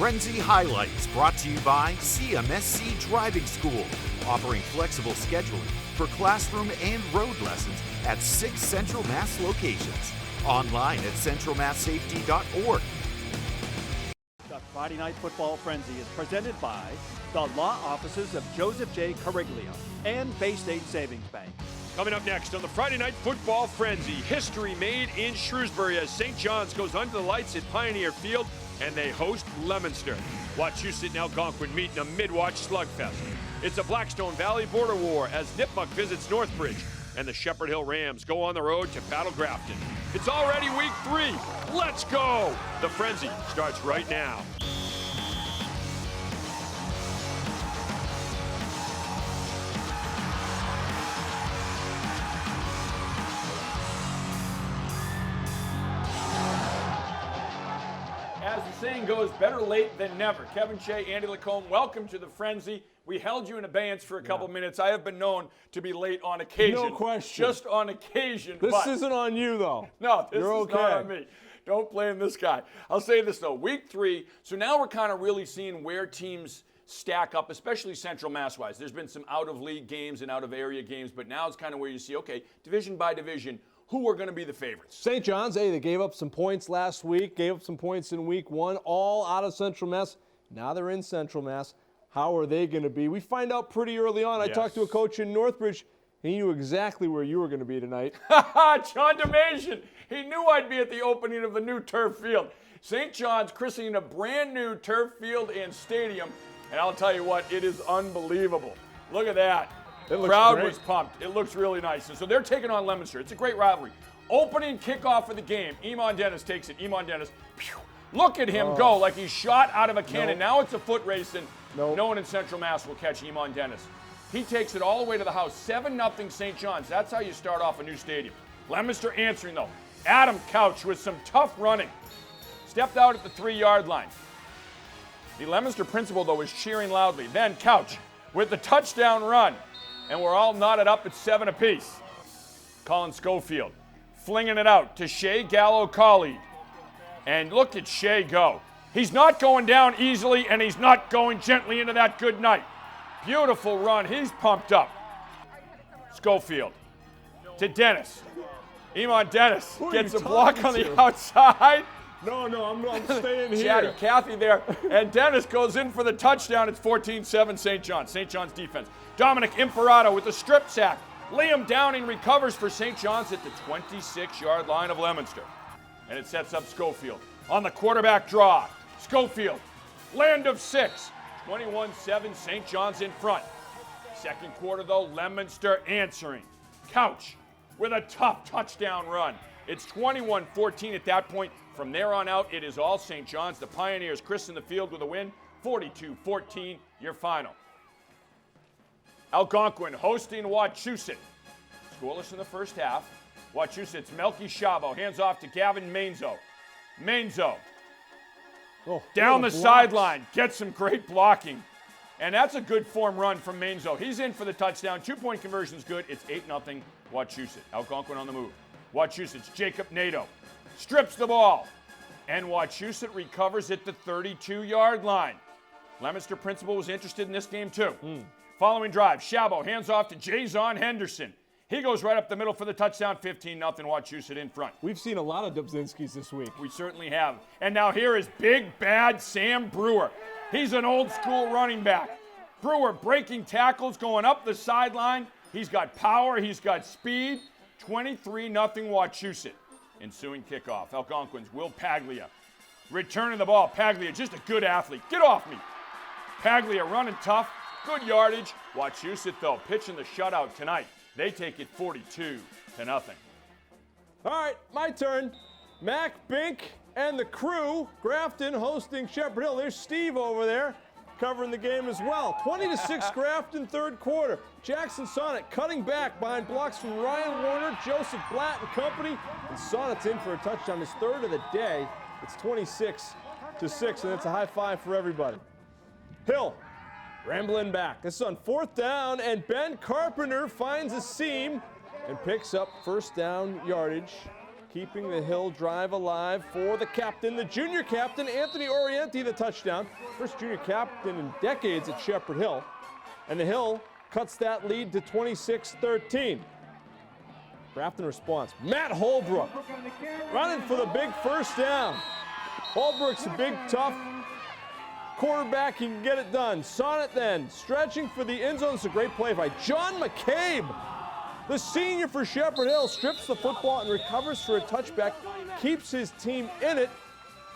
Frenzy Highlights, brought to you by CMSC Driving School, offering flexible scheduling for classroom and road lessons at 6 Central Mass locations. Online at centralmasssafety.org. The Friday Night Football Frenzy is presented by the law offices of Joseph J. Cariglio and Bay State Savings Bank. Coming up next on the Friday Night Football Frenzy, history made in Shrewsbury as St. John's goes under the lights at Pioneer Field and they host Leominster. Wachusett and Algonquin meet in a mid-watch slugfest. It's a Blackstone Valley border war as Nipmuc visits Northbridge and the Shepherd Hill Rams go on the road to battle Grafton. It's already week 3. Let's go! The Frenzy starts right now. As the saying goes, better late than never. Kevin Shea, Andy Lacombe, welcome to the Frenzy. We held you in abeyance for a couple minutes. I have been known to be late on occasion. No question. Just on occasion. This isn't on you, though. No, this You're is okay. not on me. Don't blame this guy. I'll say this, though. Week 3, so now we're kind of really seeing where teams stack up, especially Central Mass-wise. There's been some out-of-league games and out-of-area games, but now it's kind of where you see, okay, division by division, who are going to be the favorites? St. John's, they gave up some points last week, gave up some points in week 1, all out of Central Mass. Now they're in Central Mass. How are they going to be? We find out pretty early on. I talked to a coach in Northbridge. He knew exactly where you were going to be tonight. John DeMasian. He knew I'd be at the opening of the new turf field. St. John's christening a brand new turf field and stadium. And I'll tell you what, it is unbelievable. Look at that. The crowd was pumped. It looks really nice. And so they're taking on Leominster. It's a great rivalry. Opening kickoff of the game. Iman Dennis takes it. Iman Dennis, phew, look at him go like he's shot out of a cannon. Now it's a foot race, and no one in Central Mass will catch Iman Dennis. He takes it all the way to the house. 7-0 St. John's. That's how you start off a new stadium. Leominster answering, though. Adam Couch with some tough running. Stepped out at the 3-yard line. The Leominster principal, though, is cheering loudly. Then Couch with the touchdown run. And we're all knotted up at 7 apiece. Colin Schofield flinging it out to Shea Gallo-Collead. And look at Shea go. He's not going down easily, and he's not going gently into that good night. Beautiful run. He's pumped up. Schofield to Dennis. Iman Dennis gets a block on the outside. No, I'm staying here. Chatty Cathy there. And Dennis goes in for the touchdown. It's 14-7 St. John's. St. John's defense. Dominic Imperato with the strip sack. Liam Downing recovers for St. John's at the 26-yard line of Leominster. And it sets up Schofield on the quarterback draw. Schofield, land of 6. 21-7 St. John's in front. Second quarter, though, Leominster answering. Couch with a tough touchdown run. It's 21-14 at that point. From there on out, it is all St. John's. The Pioneers christen the field with a win. 42-14, your final. Algonquin hosting Wachusett. Scoreless in the first half. Wachusett's Melky Shabo hands off to Gavin Mainzo. Mainzo down the sideline, gets some great blocking. And that's a good form run from Mainzo. He's in for the touchdown. 2-point conversion's good. It's 8-0 Wachusett. Algonquin on the move. Wachusett's Jacob Nadeau strips the ball. And Wachusett recovers at the 32-yard line. Leominster principal was interested in this game too. Following drive, Shabo hands off to Jason Henderson. He goes right up the middle for the touchdown, 15-0 Wachusett in front. We've seen a lot of Dubzinskis this week. We certainly have. And now here is big, bad Sam Brewer. He's an old school running back. Brewer breaking tackles, going up the sideline. He's got power, he's got speed. 23-0 Wachusett. Ensuing kickoff. Algonquin's Will Paglia. Returning the ball. Paglia, just a good athlete. Get off me. Paglia running tough. Good yardage. Wachusett, though, pitching the shutout tonight. They take it 42-0. All right, my turn. Mac Bink and the crew. Grafton hosting Shepherd Hill. There's Steve over there covering the game as well. 20-6 Grafton third quarter. Jackson Sonnet cutting back behind blocks from Ryan Warner, Joseph Blatt and company. And Sonnet's in for a touchdown, his third of the day. It's 26-6, and it's a high five for everybody. Hill rambling back. This is on 4th down, and Ben Carpenter finds a seam and picks up first down yardage. keeping the Hill drive alive for the captain, the junior captain, Anthony Orienti, the touchdown. First junior captain in decades at Shepherd Hill. And the Hill cuts that lead to 26-13. Grafton response. Matt Holbrook running for the big first down. Holbrook's a big, tough quarterback. He can get it done. Sonnet then stretching for the end zone. It's a great play by John McCabe. The senior for Shepherd Hill strips the football and recovers for a touchback. Keeps his team in it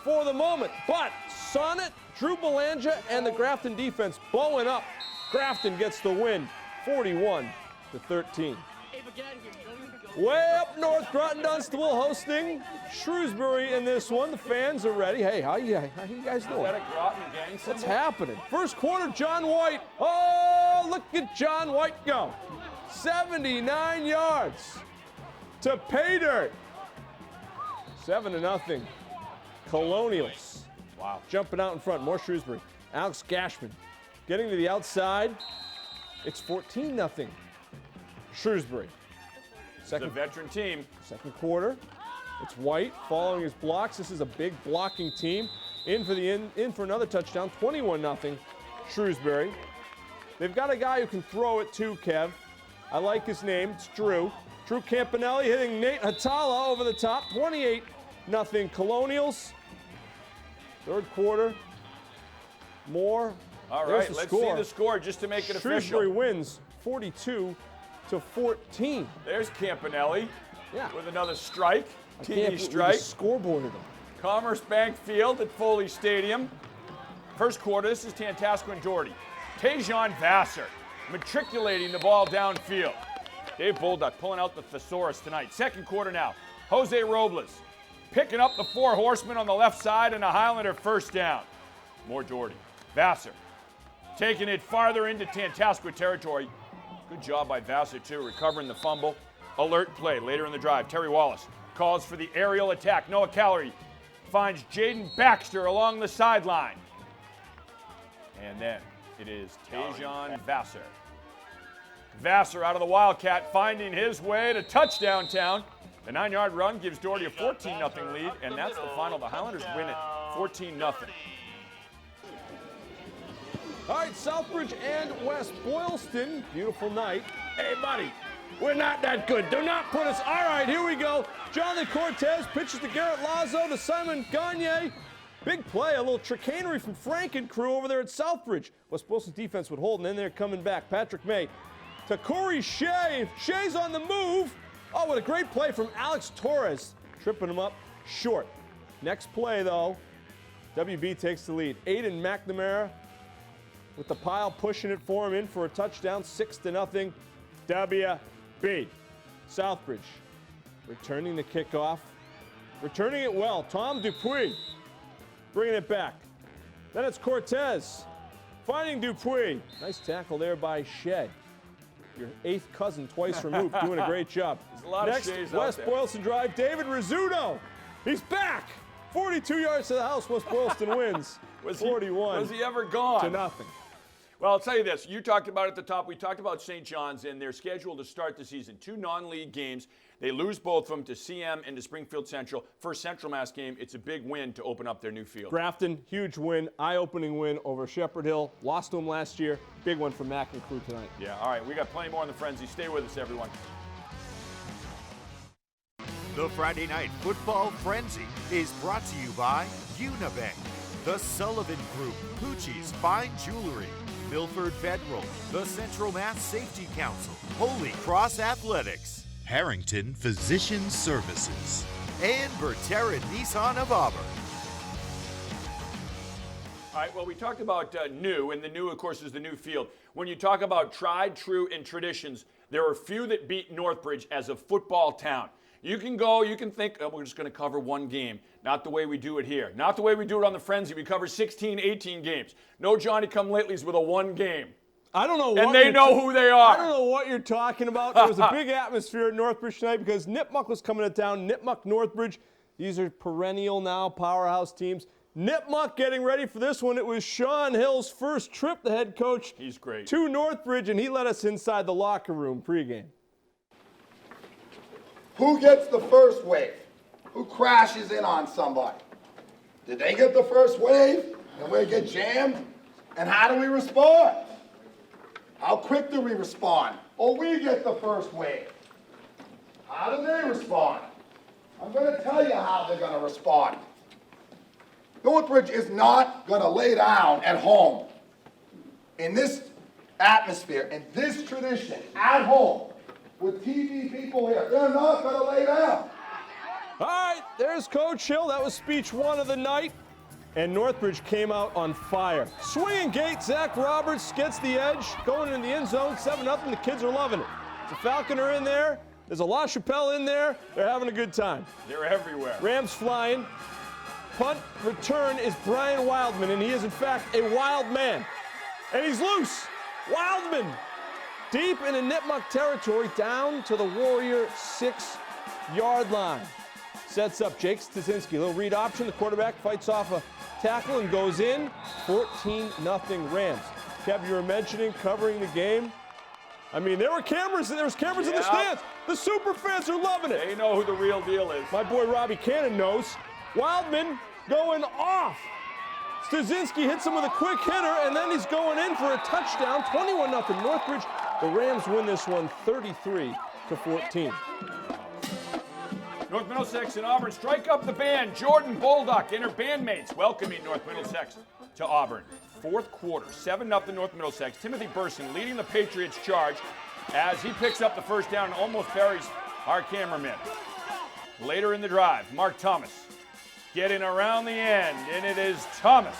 for the moment. But Sonnet, Drew Belanja, and the Grafton defense blowing up. Grafton gets the win, 41-13. Way up north, Groton-Dunstable hosting Shrewsbury in this one. The fans are ready. Hey, how you guys doing? Is that a Groton gang? What's happening? First quarter, John White. Oh, look at John White go. 79 yards to pay dirt. 7-0. Colonials. Wow. Jumping out in front. More Shrewsbury. Alex Gashman getting to the outside. It's 14-0. Shrewsbury. It's a veteran team. Second quarter. It's White following his blocks. This is a big blocking team. In for another touchdown. 21-0. Shrewsbury. They've got a guy who can throw it too, Kev. I like his name. It's Drew. Drew Campanelli hitting Nate Hatala over the top. 28-0 Colonials. Third quarter. More. All right, let's see the score just to make it official. Shrewsbury wins 42-14. There's Campanelli with another strike. TV strike. Scoreboarded him. Commerce Bank Field at Foley Stadium. First quarter, this is Tantastic and Daugherty. Tejan Vassar matriculating the ball downfield. Dave Bolduck pulling out the thesaurus tonight. Second quarter now. Jose Robles picking up the four horsemen on the left side and a Highlander first down. More Daugherty. Vassar taking it farther into Tantastic territory. Good job by Vassar, too, recovering the fumble. Alert play later in the drive. Terry Wallace calls for the aerial attack. Noah Callery finds Jaden Baxter along the sideline. And then it is Tejan Vassar. Vassar out of the Wildcat finding his way to touchdown town. The 9-yard run gives Daugherty a 14-0 lead, and that's the final. The Highlanders win it 14-0. All right, Southbridge and West Boylston. Beautiful night. Hey, buddy, we're not that good. Do not put us. All right, here we go. Jonathan Cortez pitches to Garrett Lazo to Simon Gagne. Big play, a little chicanery from Frank and crew over there at Southbridge. West Boylston's defense would hold, and then they're coming back. Patrick May to Corey Shea. Shea's on the move. Oh, what a great play from Alex Torres. Tripping him up short. Next play, though, WB takes the lead. Aiden McNamara with the pile pushing it for him in for a touchdown, 6-0 WB. Southbridge returning the kickoff, returning it well. Tom Dupuis bringing it back. Then it's Cortez finding Dupuis. Nice tackle there by Shea. Your eighth cousin twice removed, doing a great job. There's a lot Next, of Sheas West Boylston drive. David Rizzuto. He's back. 42 yards to the house. West Boylston wins. 41. Was he ever gone? To nothing. Well, I'll tell you this. You talked about it at the top. We talked about St. John's and their schedule to start the season. 2 non-league games. They lose both of them to CM and to Springfield Central. First Central Mass game, it's a big win to open up their new field. Grafton, huge win, eye-opening win over Shepherd Hill. Lost to them last year. Big one for Mac and crew tonight. Yeah, all right. We got plenty more on the Frenzy. Stay with us, everyone. The Friday Night Football Frenzy is brought to you by Unibank, the Sullivan Group, Poochie's Fine Jewelry, Milford Federal, the Central Mass Safety Council, Holy Cross Athletics, Harrington Physician Services, and Berterra Nissan of Auburn. All right, well, we talked about new, and the new, of course, is the new field. When you talk about tried, true, and traditions, there are few that beat Northbridge as a football town. You can go, you can think, oh, we're just going to cover one game. Not the way we do it here. Not the way we do it on the Frenzy. We cover 16, 18 games. No Johnny-come-latelys with a one game. I don't know what and they know who they are. I don't know what you're talking about. There was a big atmosphere at Northbridge tonight because Nipmuc was coming to town. Nipmuc, Northbridge. These are perennial now powerhouse teams. Nipmuc getting ready for this one. It was Sean Hill's first trip, the head coach. He's great. To Northbridge, and he led us inside the locker room pregame. Who gets the first wave? who crashes in on somebody? Did they get the first wave and we get jammed? And how do we respond? How quick do we respond? Or we get the first wave? How do they respond? I'm going to tell you how they're going to respond. Northbridge is not going to lay down at home. In this atmosphere, in this tradition, at home, with TV people here, they're not going to lay down. All right, there's Coach Hill. That was speech 1 of the night. And Northbridge came out on fire. Swinging gate, Zach Roberts gets the edge, going in the end zone, 7-0. The kids are loving it. The Falcon are in there. There's a La Chapelle in there. They're having a good time. They're everywhere. Rams flying. Punt return is Brian Wildman, and he is, in fact, a wild man. And he's loose. Wildman, deep into Nipmuc territory, down to the Warrior 6-yard line. Sets up Jake Stasinski. Little read option. The quarterback fights off a tackle and goes in. 14-0 Rams. Kev, you were mentioning covering the game. I mean, there was cameras in the stands. The super fans are loving it. They know who the real deal is. My boy Robbie Cannon knows. Wildman going off. Stasinski hits him with a quick hitter, and then he's going in for a touchdown. 21-0 Northbridge. The Rams win this one 33-14. North Middlesex and Auburn strike up the band. Jordan Bolduck and her bandmates welcoming North Middlesex to Auburn. Fourth quarter, 7-0 North Middlesex. Timothy Burson leading the Patriots charge as he picks up the first down and almost buries our cameraman. Later in the drive, Mark Thomas getting around the end, and it is Thomas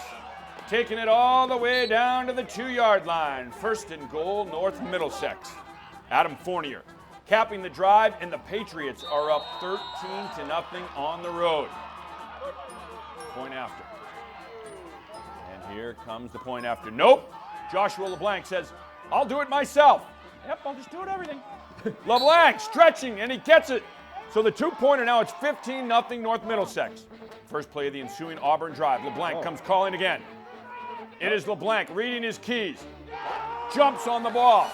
taking it all the way down to the 2-yard line. First and goal, North Middlesex. Adam Fournier capping the drive, and the Patriots are up 13-0 on the road. Point after. And here comes the point after. Nope. Joshua LeBlanc says, I'll do it myself. Yep, I'll just do it everything. LeBlanc stretching, and he gets it. So the 2-pointer now, it's 15-0 North Middlesex. First play of the ensuing Auburn drive. LeBlanc comes calling again. It is LeBlanc reading his keys. Jumps on the ball.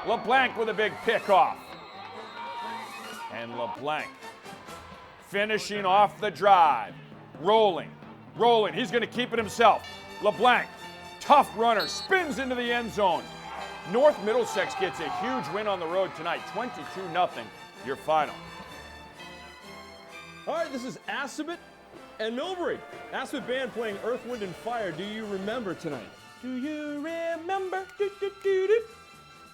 LeBlanc with a big pick off. And LeBlanc finishing off the drive. Rolling. He's going to keep it himself. LeBlanc, tough runner, spins into the end zone. North Middlesex gets a huge win on the road tonight. 22-0, your final. All right, this is Asabatt and Milbury. Asabatt band playing Earth, Wind, and Fire. Do you remember tonight? Do you remember?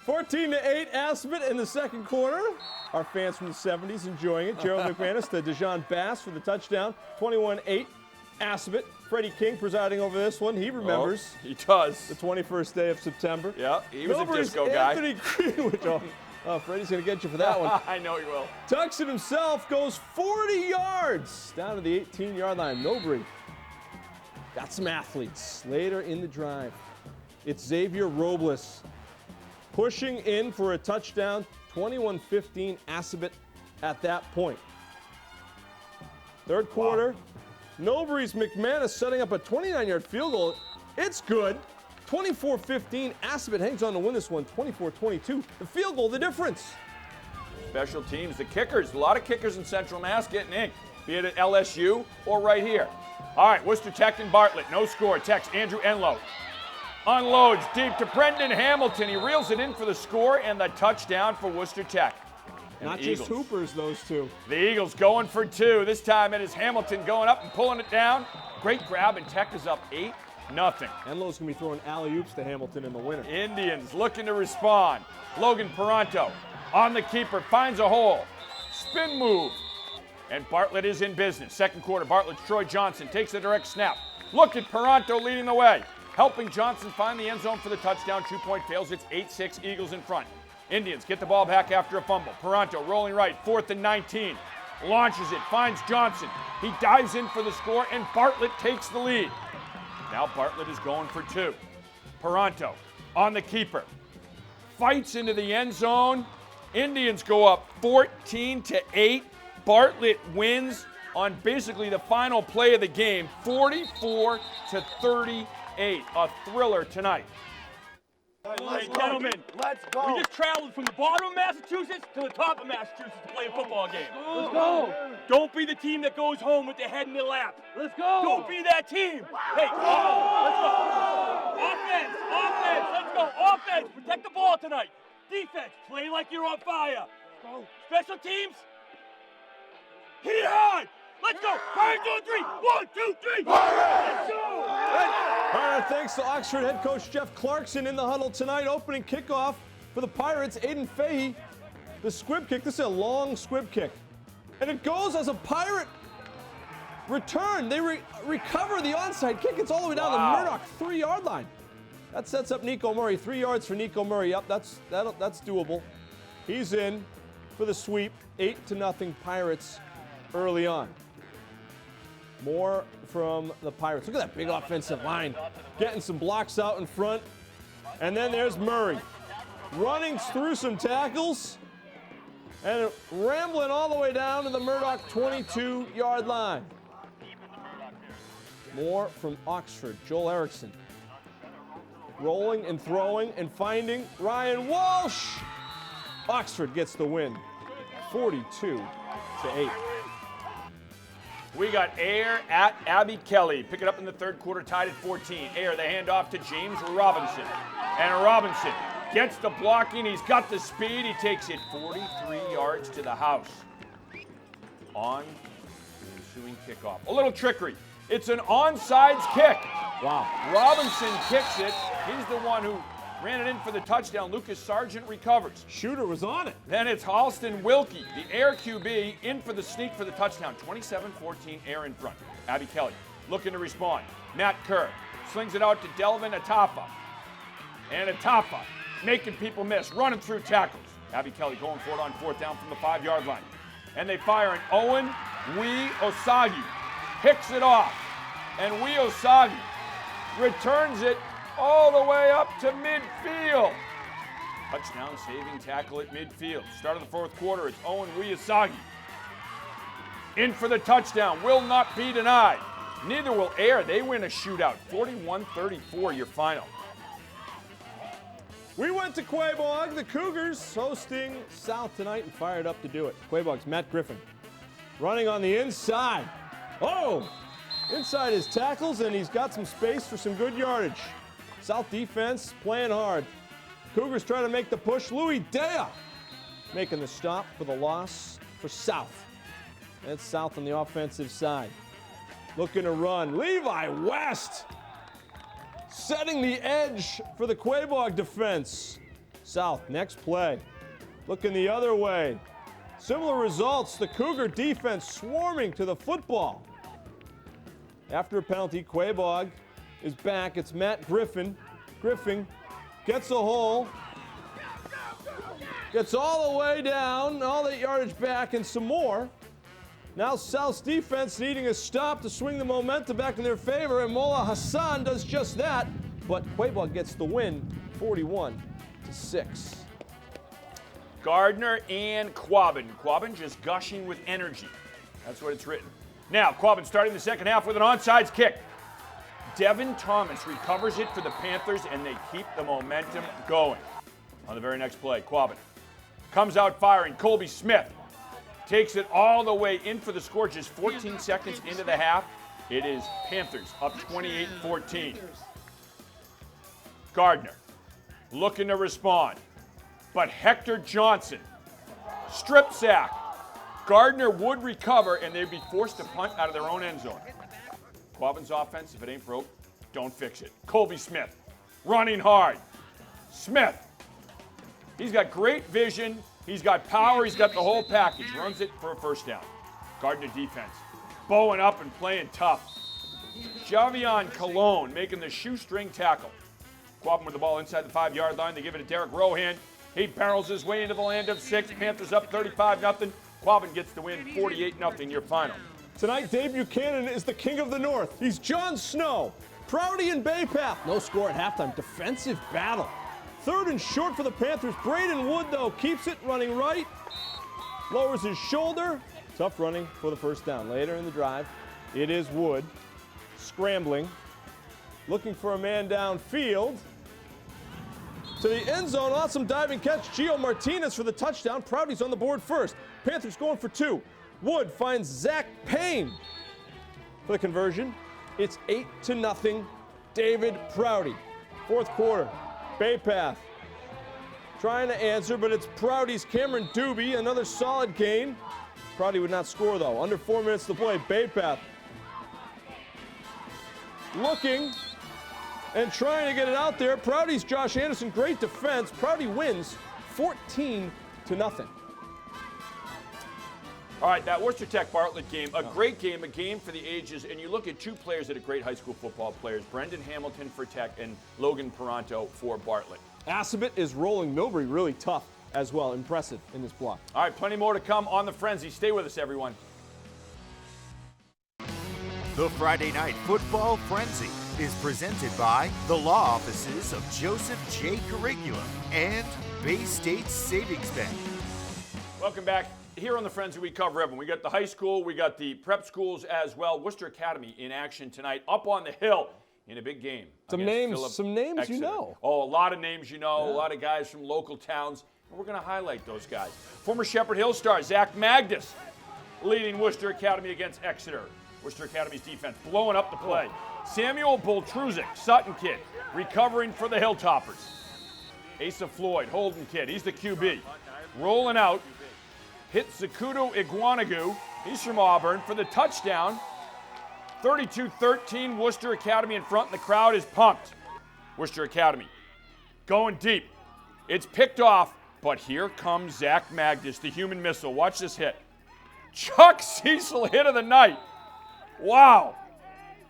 14-8 Asabatt in the second quarter. Our fans from the 70s enjoying it. Gerald McManus to Dejon Bass for the touchdown. 21-8 Asabatt. Freddie King presiding over this one. He remembers. He does. The 21st day of September. Yeah, he was Milbury's a disco guy. Anthony Greenwood. Freddie's going to get you for that one. I know he will. Tucks it himself, goes 40 yards down to the 18-yard line. Milbury got some athletes later in the drive. It's Xavier Robles pushing in for a touchdown. 21-15 Asabatt at that point. Third quarter, Milbury's McManus setting up a 29-yard field goal. It's good. 24-15, Asabatt hangs on to win this one, 24-22. The field goal, the difference. Special teams, the kickers. A lot of kickers in Central Mass getting inked, be it at LSU or right here. All right, Worcester Tech and Bartlett, no score. Tech's Andrew Enlow unloads deep to Brendan Hamilton. He reels it in for the score and the touchdown for Worcester Tech. And Not just hoopers, those two. The Eagles going for 2. This time it is Hamilton going up and pulling it down. Great grab, and Tech is up 8-0. Enlow's going to be throwing alley-oops to Hamilton in the winner. Indians looking to respond. Logan Peranto on the keeper, finds a hole. Spin move. And Bartlett is in business. Second quarter, Bartlett's Troy Johnson takes the direct snap. Look at Peranto leading the way. Helping Johnson find the end zone for the touchdown. 2-point fails. It's 8-6 Eagles in front. Indians get the ball back after a fumble. Peranto rolling right, 4th and 19. Launches it, finds Johnson. He dives in for the score, and Bartlett takes the lead. Now Bartlett is going for 2. Peranto on the keeper. Fights into the end zone. Indians go up 14-8. Bartlett wins on basically the final play of the game, 44-38. A thriller tonight. Hey, gentlemen, Let's go. we just traveled from the bottom of Massachusetts to the top of Massachusetts to play a football game. Let's go. Don't be the team that goes home with their head in their lap. Let's go. Don't be that team. Hey, let's go. Offense, let's go. Offense, protect the ball tonight. Defense, play like you're on fire. Go. Special teams, hit it hard. Let's go. 5, 2, 3. 1, 2, 3. Let's go. All right, thanks to Oxford head coach Jeff Clarkson in the huddle tonight. Opening kickoff for the Pirates, Aiden Fahey. The squib kick, this is a long squib kick. And it goes as a Pirate return. They recover the onside kick. It's all the way down the Murdoch 3-yard line. That sets up Nico Murray. 3 yards for Nico Murray. Yep, that's doable. He's in for the sweep. 8-0 Pirates early on. More from the Pirates. Look at that big offensive line. Getting some blocks out in front. And then there's Murray. Running through some tackles. And rambling all the way down to the Murdoch 22-yard line. More from Oxford. Joel Erickson. Rolling and throwing and finding Ryan Walsh. Oxford gets the win. 42-8. We got Air at Abby Kelly. Pick it up in the third quarter, tied at 14. Air, the handoff to James Robinson. And Robinson gets the blocking. He's got the speed. He takes it 43 yards to the house. On the ensuing kickoff. A little trickery. It's an onside kick. Wow. Robinson kicks it. He's the one who ran it in for the touchdown. Lucas Sargent recovers. Shooter was on it. Then it's Halston Wilkie, the Air QB, in for the sneak for the touchdown. 27-14, Air in front. Abby Kelly looking to respond. Matt Kerr slings it out to Delvin Atafa. And Atafa making people miss, running through tackles. Abby Kelly going for it on fourth down from the 5-yard line. And they fire an Owen Wee Osagi. Picks it off. And Wee Osagi returns it all the way up to midfield. Touchdown saving tackle at midfield. Start of the fourth quarter, it's Owen Wiyasagi. In for the touchdown, will not be denied. Neither will Air. They win a shootout. 41-34, your final. We went to Quabog, the Cougars hosting South tonight and fired up to do it. Quabog's Matt Griffin running on the inside. Oh! Inside his tackles, and he's got some space for some good yardage. South defense playing hard. Cougars trying to make the push. Louis Dea making the stop for the loss for South. That's South on the offensive side. Looking to run. Levi West setting the edge for the Quabog defense. South, next play. Looking the other way. Similar results. The Cougar defense swarming to the football. After a penalty, Quabog is back. It's Matt Griffin. Griffin gets a hole. Gets all the way down, all that yardage back and some more. Now South's defense needing a stop to swing the momentum back in their favor, and Mola Hassan does just that. But Quabog gets the win, 41-6. Gardner and Quabbin. Quabbin just gushing with energy. That's what it's written. Now, Quabbin starting the second half with an onside kick. Devin Thomas recovers it for the Panthers, and they keep the momentum going. On the very next play, Quabbin comes out firing. Colby Smith takes it all the way in for the score just 14 seconds into the half. It is Panthers up 28-14. Gardner looking to respond, but Hector Johnson, strip sack. Gardner would recover, and they'd be forced to punt out of their own end zone. Quabbin's offense, if it ain't broke, don't fix it. Colby Smith running hard. Smith, he's got great vision. He's got power. He's got the whole package. Runs it for a first down. Gardner defense bowing up and playing tough. Javion Colon making the shoestring tackle. Quabbin with the ball inside the 5-yard line. They give it to Derek Rohan. He barrels his way into the land of 6. Panthers up 35-0. Quabbin gets the win, 48-0, your final. Tonight, Dave Buchanan is the king of the North. He's Jon Snow. Prouty and Baypath. No score at halftime. Defensive battle. Third and short for the Panthers. Braden Wood, though, keeps it running right. Lowers his shoulder. Tough running for the first down. Later in the drive, it is Wood scrambling, looking for a man downfield. to the end zone. Awesome diving catch. Gio Martinez for the touchdown. Prouty's on the board first. Panthers going for 2. Wood finds Zach Payne for the conversion. It's 8-0. David Prouty. Fourth quarter. Bay Path trying to answer, but it's Prouty's Cameron Doobie. Another solid gain. Prouty would not score, though. Under 4 minutes to play. Bay Path looking and trying to get it out there. Prouty's Josh Anderson. Great defense. Prouty wins 14-0. All right, that Worcester Tech Bartlett game, a great game, a game for the ages, and you look at 2 players that are great high school football players, Brendan Hamilton for Tech and Logan Peranto for Bartlett. Asabatt is rolling Milbury really tough as well. Impressive in this block. All right, plenty more to come on the Frenzy. Stay with us, everyone. The Friday Night Football Frenzy is presented by the law offices of Joseph J. Carigula and Bay State Savings Bank. Welcome back. Here on the Frenzy, we cover everyone. We got the high school, we got the prep schools as well. Worcester Academy in action tonight, up on the hill in a big game. Some names you know. Oh, a lot of names you know, a lot of guys from local towns, and we're going to highlight those guys. Former Shepherd Hill star Zach Magdus leading Worcester Academy against Exeter. Worcester Academy's defense blowing up the play. Samuel Boltruzik, Sutton kid, recovering for the Hilltoppers. Asa Floyd, Holden kid, he's the QB. Rolling out. Hit Zakuto Iguanagu. He's from Auburn for the touchdown. 32-13, Worcester Academy in front, and the crowd is pumped. Worcester Academy going deep. It's picked off, but here comes Zach Magdus, the human missile. Watch this hit. Chuck Cecil hit of the night. Wow.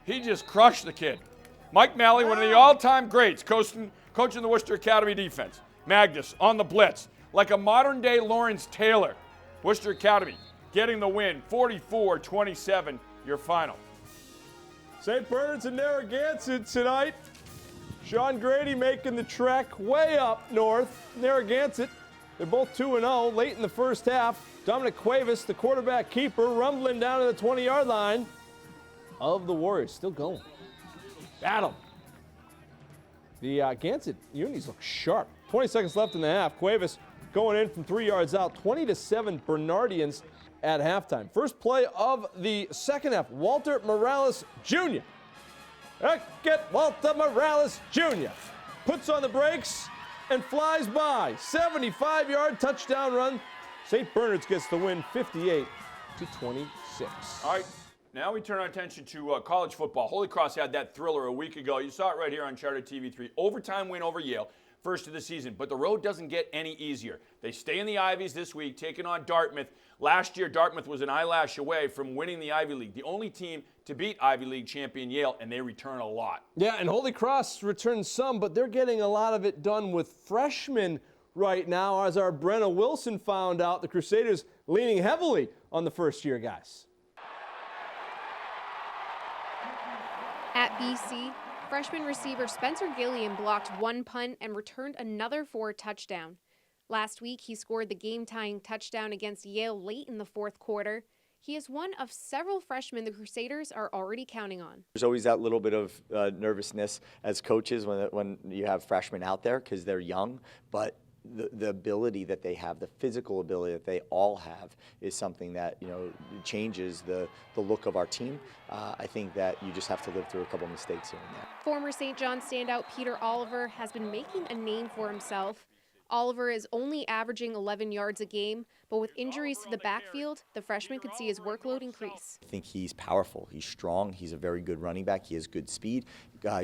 He just crushed the kid. Mike Malley, one of the all-time greats, coaching the Worcester Academy defense. Magdus on the blitz, like a modern-day Lawrence Taylor. Worcester Academy getting the win, 44-27, your final. St. Bernard's and Narragansett tonight. Sean Grady making the trek way up north. Narragansett, they're both 2-0 late in the first half. Dominic Cuevas, the quarterback keeper, rumbling down to the 20-yard line of the Warriors. Still going. Battle. The Gansett unis look sharp. 20 seconds left in the half. Cuevas going in from 3 yards out, 20-7 Bernardians at halftime. First play of the second half, Walter Morales Jr. Get Walter Morales Jr. Puts on the brakes and flies by. 75-yard touchdown run. St. Bernard's gets the win, 58-26. All right, now we turn our attention to college football. Holy Cross had that thriller a week ago. You saw it right here on Charter TV3. Overtime win over Yale. First of the season, but the road doesn't get any easier. They stay in the Ivies this week, taking on Dartmouth. Last year, Dartmouth was an eyelash away from winning the Ivy League, the only team to beat Ivy League champion Yale, and they return a lot. Yeah, and Holy Cross returns some, but they're getting a lot of it done with freshmen right now. As our Brenna Wilson found out, the Crusaders leaning heavily on the first-year guys. At BC, freshman receiver Spencer Gilliam blocked 1 punt and returned another for a touchdown. Last week, he scored the game-tying touchdown against Yale late in the fourth quarter. He is one of several freshmen the Crusaders are already counting on. There's always that little bit of nervousness as coaches when you have freshmen out there because they're young, but the ability that they have, the physical ability that they all have is something that, changes the look of our team. I think that you just have to live through a couple mistakes here and there. Former St. John's standout Peter Oliver has been making a name for himself. Oliver is only averaging 11 yards a game, but with injuries to the backfield, the freshman could see his workload increase. I think he's powerful. He's strong. He's a very good running back. He has good speed.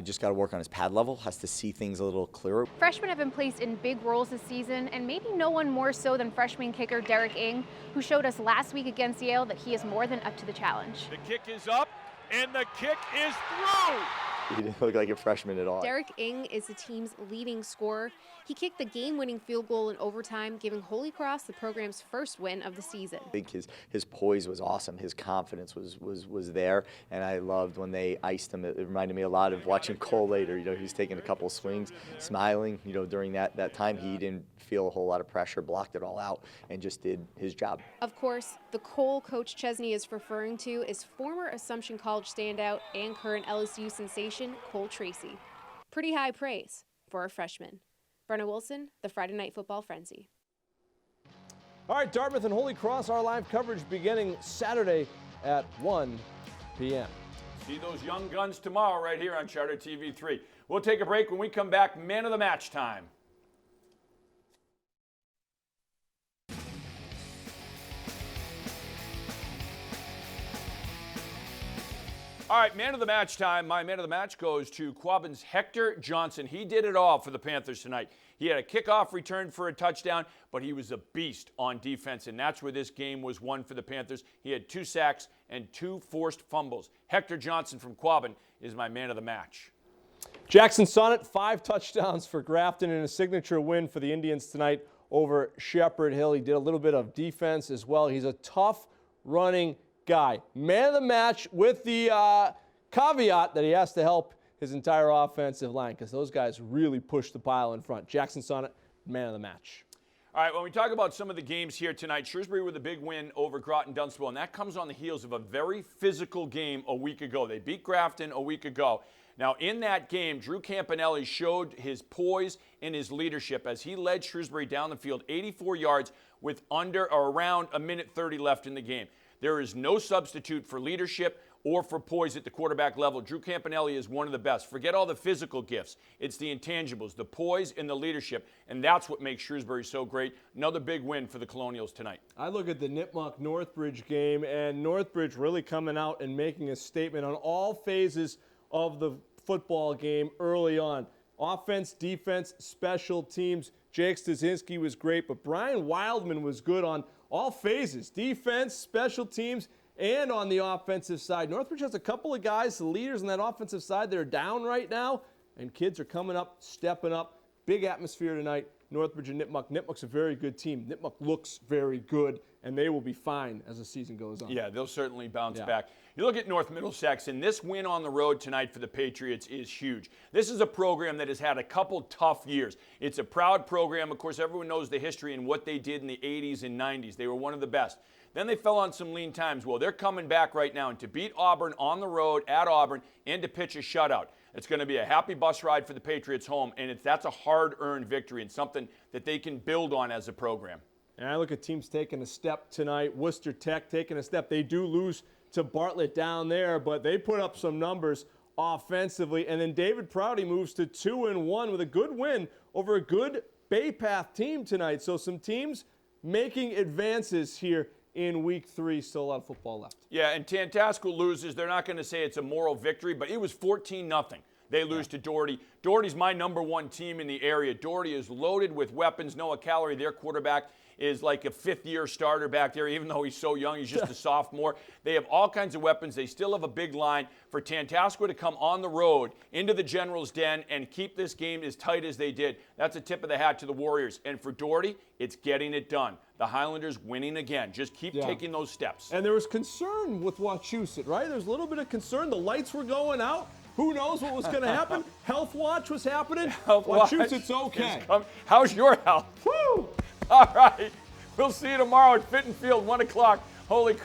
Just got to work on his pad level, has to see things a little clearer. Freshmen have been placed in big roles this season, and maybe no one more so than freshman kicker Derek Ing, who showed us last week against Yale that he is more than up to the challenge. The kick is up, and the kick is through. He didn't look like a freshman at all. Derek Ing is the team's leading scorer. He kicked the game-winning field goal in overtime, giving Holy Cross the program's first win of the season. I think his poise was awesome. His confidence was there, and I loved when they iced him. It reminded me a lot of watching Cole later. He was taking a couple swings, smiling. During that time, he didn't feel a whole lot of pressure, blocked it all out, and just did his job. Of course, the Cole Coach Chesney is referring to is former Assumption College standout and current LSU sensation Cole Tracy. Pretty high praise for a freshman. Brenna Wilson, the Friday Night Football Frenzy. All right, Dartmouth and Holy Cross, our live coverage beginning Saturday at 1 p.m. See those young guns tomorrow right here on Charter TV 3. We'll take a break. When we come back, man of the match time. All right, man of the match time. My man of the match goes to Quabbin's Hector Johnson. He did it all for the Panthers tonight. He had a kickoff return for a touchdown, but he was a beast on defense, and that's where this game was won for the Panthers. He had 2 sacks and 2 forced fumbles. Hector Johnson from Quabbin is my man of the match. Jackson Sonnet, 5 touchdowns for Grafton in a signature win for the Indians tonight over Shepherd Hill. He did a little bit of defense as well. He's a tough running guy. Man of the match with the caveat that he has to help his entire offensive line because those guys really push the pile in front. Jackson Sonnet, man of the match. All right, when we talk about some of the games here tonight, Shrewsbury with a big win over Groton-Dunstable, and that comes on the heels of a very physical game a week ago. They beat Grafton a week ago. Now, in that game, Drew Campanelli showed his poise and his leadership as he led Shrewsbury down the field 84 yards with under or around a minute 30 left in the game. There is no substitute for leadership or for poise at the quarterback level. Drew Campanelli is one of the best. Forget all the physical gifts. It's the intangibles, the poise and the leadership, and that's what makes Shrewsbury so great. Another big win for the Colonials tonight. I look at the Nipmuc-Northbridge game, and Northbridge really coming out and making a statement on all phases of the football game early on. Offense, defense, special teams. Jake Stasinski was great, but Brian Wildman was good on all phases, defense, special teams, and on the offensive side. Northbridge has a couple of guys, the leaders on that offensive side, they're down right now, and kids are coming up, stepping up. Big atmosphere tonight, Northbridge and Nipmuc. Nipmuc's a very good team. Nipmuc looks very good, and they will be fine as the season goes on. Yeah, they'll certainly bounce back. You look at North Middlesex, and this win on the road tonight for the Patriots is huge. This is a program that has had a couple tough years. It's a proud program. Of course, everyone knows the history and what they did in the 80s and 90s. They were one of the best. Then they fell on some lean times. Well, they're coming back right now, and to beat Auburn on the road at Auburn and to pitch a shutout, it's going to be a happy bus ride for the Patriots home, and that's a hard-earned victory and something that they can build on as a program. And I look at teams taking a step tonight. Worcester Tech taking a step. They do lose to Bartlett down there, but they put up some numbers offensively. And then David Prouty moves to 2-1 with a good win over a good Bay Path team tonight. So some teams making advances here in week 3. Still a lot of football left. Yeah, and Tantastic loses. They're not going to say it's a moral victory, but it was 14-0. They lose to Daugherty. Daugherty's my #1 team in the area. Daugherty is loaded with weapons. Noah Callery, their quarterback, is like a 5th-year starter back there, even though he's so young. He's just a sophomore. They have all kinds of weapons. They still have a big line. For Tantastic to come on the road into the General's Den and keep this game as tight as they did, that's a tip of the hat to the Warriors. And for Daugherty, it's getting it done. The Highlanders winning again. Just keep taking those steps. And there was concern with Wachusett, right? There was a little bit of concern. The lights were going out. Who knows what was going to happen? Health watch was happening. Wachusett's okay. How's your health? Woo! All right. We'll see you tomorrow at Fitton Field, 1 o'clock. Holy